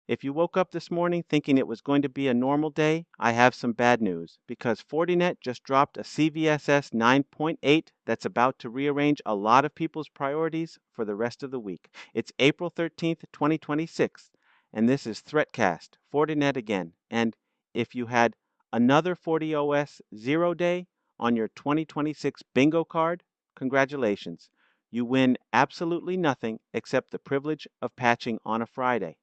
If you woke up this morning thinking it was going to be a normal day, I have some bad news because Fortinet just dropped a CVSS 9.8 that's about to rearrange a lot of people's priorities for the rest of the week. It's April 13th, 2026, and this is ThreatCast, Fortinet again. And if you had another FortiOS 0 day on your 2026 bingo card, congratulations. You win absolutely nothing except the privilege of patching on a Friday.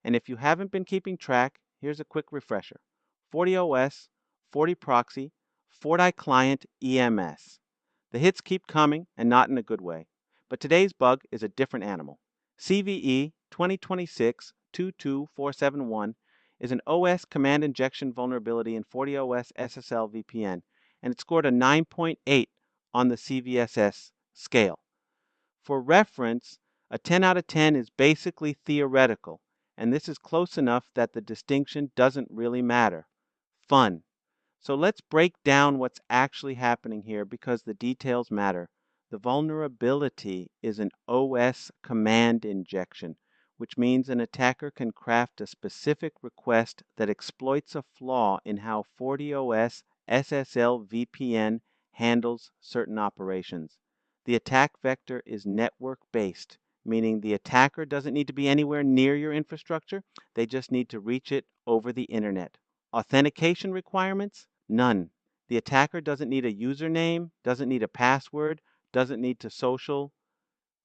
And if you haven't been keeping track, here's a quick refresher. FortiOS, FortiProxy, FortiClient EMS. The hits keep coming and not in a good way. But today's bug is a different animal. CVE 2026-22471 is an OS command injection vulnerability in FortiOS SSL-VPN, and it scored a 9.8 on the CVSS scale. For reference, a 10 out of 10 is basically theoretical, and this is close enough that the distinction doesn't really matter. Fun. So let's break down what's actually happening here because the details matter. The vulnerability is an OS command injection, which means an attacker can craft a specific request that exploits a flaw in how FortiOS SSL-VPN handles certain operations. The attack vector is network-based, meaning the attacker doesn't need to be anywhere near your infrastructure. They just need to reach it over the internet. Authentication requirements? None. The attacker doesn't need a username, doesn't need a password, doesn't need to social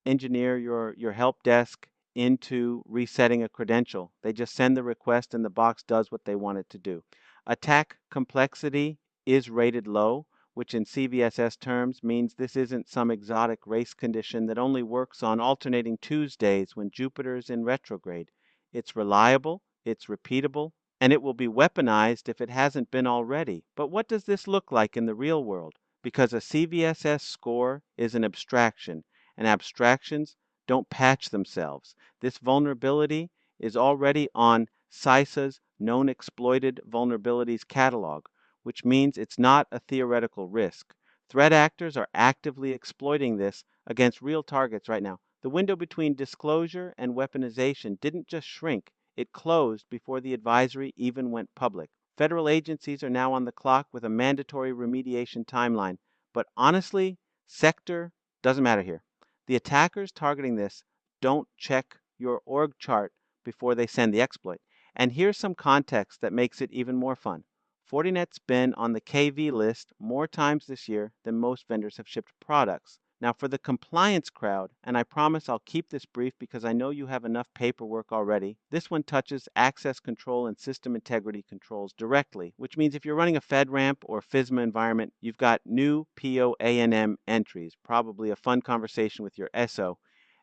engineer your help desk into resetting a credential. They just send the request and the box does what they want it to do. Attack complexity is rated low, which in CVSS terms means this isn't some exotic race condition that only works on alternating Tuesdays when Jupiter's in retrograde. It's reliable, it's repeatable, and it will be weaponized if it hasn't been already. But what does this look like in the real world? Because a CVSS score is an abstraction, and abstractions don't patch themselves. This vulnerability is already on CISA's known exploited vulnerabilities catalog, which means it's not a theoretical risk. Threat actors are actively exploiting this against real targets right now. The window between disclosure and weaponization didn't just shrink, it closed before the advisory even went public. Federal agencies are now on the clock with a mandatory remediation timeline. But honestly, sector doesn't matter here. The attackers targeting this don't check your org chart before they send the exploit. And here's some context that makes it even more fun. Fortinet's been on the KEV list more times this year than most vendors have shipped products. Now for the compliance crowd, and I promise I'll keep this brief because I know you have enough paperwork already, this one touches access control and system integrity controls directly, which means if you're running a FedRAMP or FISMA environment, you've got new POANM entries, probably a fun conversation with your SO,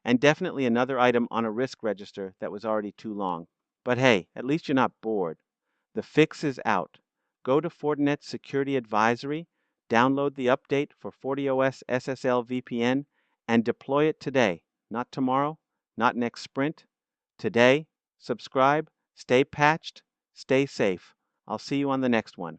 and definitely another item on a risk register that was already too long. But hey, at least you're not bored. The fix is out. Go to Fortinet's Security Advisory, download the update for FortiOS SSL-VPN, and deploy it today. Not tomorrow, not next sprint. Today, subscribe, stay patched, stay safe. I'll see you on the next one.